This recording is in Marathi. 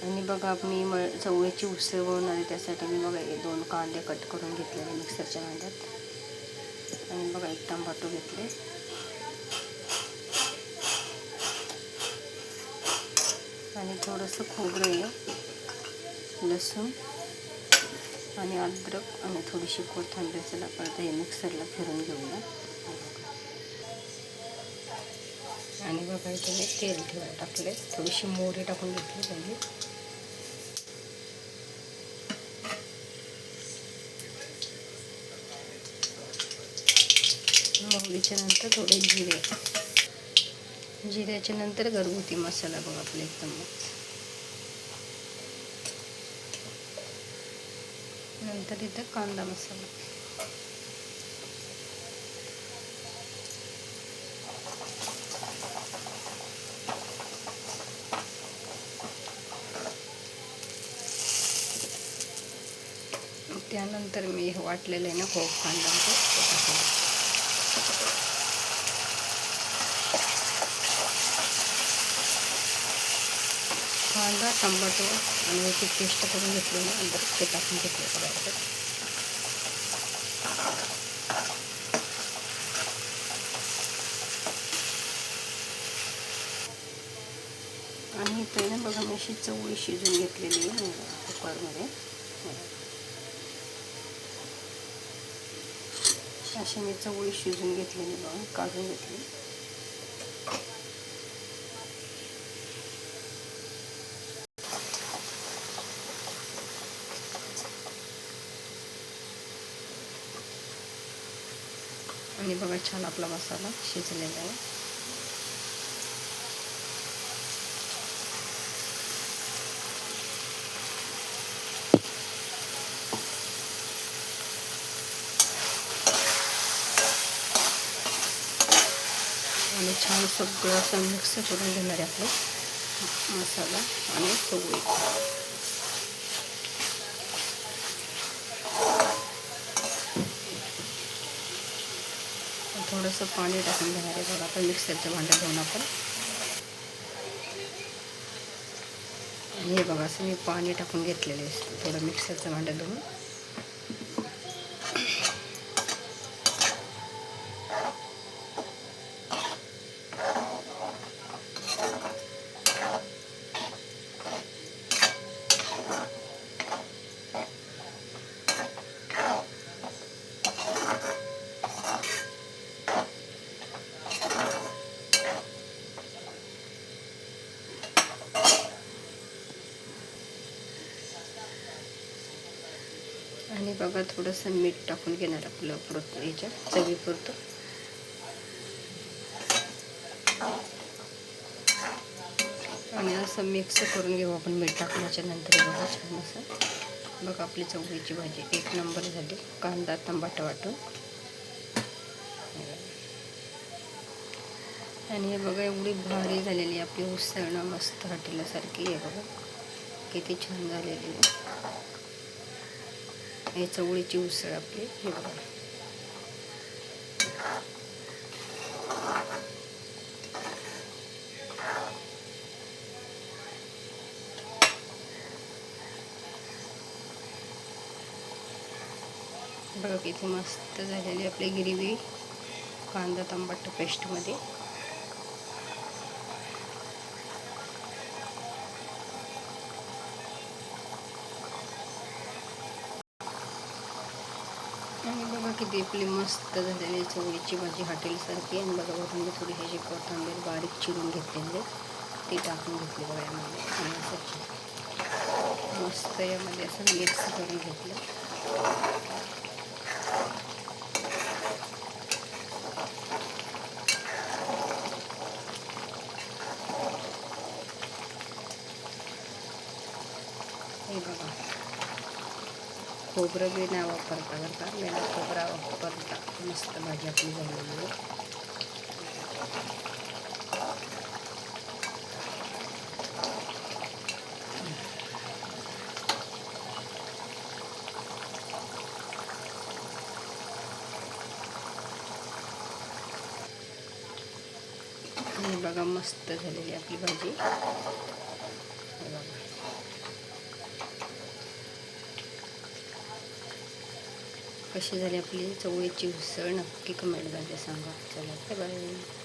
आणि बघा मी चवळीची उसळ बनवणार आहे. त्यासाठी मी बघा 2 कांदे कट करून घेतलेले मिक्सरच्या भांड्यात. आणि बघा 1 टमाटो घेतले. आणि थोडंसं खोबरं आहे, लसूण आणि अद्रक आणि थोडीशी कोथिंबीर. चला परत हे मिक्सरला फिरून घेऊया. आणि बघा इथे मी तेल टाकले, थोडीशी मोहरी टाकून घेतली पहिले. मोहरीच्या नंतर थोडे जिरे. जिऱ्याच्या नंतर घरगुती मसाला बघा आपला एकदम. नंतर इथं कांदा मसाला. त्यानंतर मी वाटलेलं आहे ना खूप कांदा टमाटो आणि याची पेस्ट करून घेतली ना, अद्रक ते टाकून घेतलं बघा. आणि पहिलं बघा मी अशी चवळी शिजून घेतलेली आहे कुकरमध्ये. अशी मी चवळी शिजून घेतलेली बघा, काढून घेतली. आणि बघा छान आपला मसाला शिजलेला आहे. आणि छान सगळं असं मिक्स करून घेणार आहे आपलं मसाला आणि चवळी. थोडंसं पाणी टाकून घेणार आहे बघा आता मिक्सरच्या भांड्यात घेऊन आपण. हे बघा असं मी पाणी टाकून घेतलेलं आहे थोडं मिक्सरच्या भांड्यात धुवून. आणि बघा थोडंसं मीठ टाकून घेणार आपलं याच्या चवीपुरतं. आणि असं मिक्स करून घेऊ आपण मीठ टाकण्याच्या नंतर. बघा छान असं बघा आपली चवळीची भाजी 1 नंबर झाली. कांदा टमाटर वाटून. आणि हे बघा एवढी भारी झालेली आपली उसळ ना, मस्त हॉटेलसारखी आहे बघा, किती छान झालेली आहे. हे चवळीची उसळ आपली हे बघा. बघा किती मस्त झालेली आपली ग्रेव्ही कांदा टमाटर पेस्टमध्ये. आणि बघा किती आपली मस्त झालेली चवळीची भाजी हॉटेलसारखी. आणि बघा वरून मी थोडी ह्याची कोथिंबीर बारीक चिरून घेतलेली ती टाकून घेतली बघा यामध्ये. आणि असं मस्त यामध्ये असं मिक्स करून घेतलं. हे बघा खोबरं बी नाही वापरता बरं का, मी खोबरा वापरता. मस्त भाजी आपली झालेली आहे. हे बघा मस्त झालेली आपली भाजी. हे बघा कशी झाली आपली चवळीची उसळ नक्की कमेंटमध्ये सांगा. चला बाय बाय.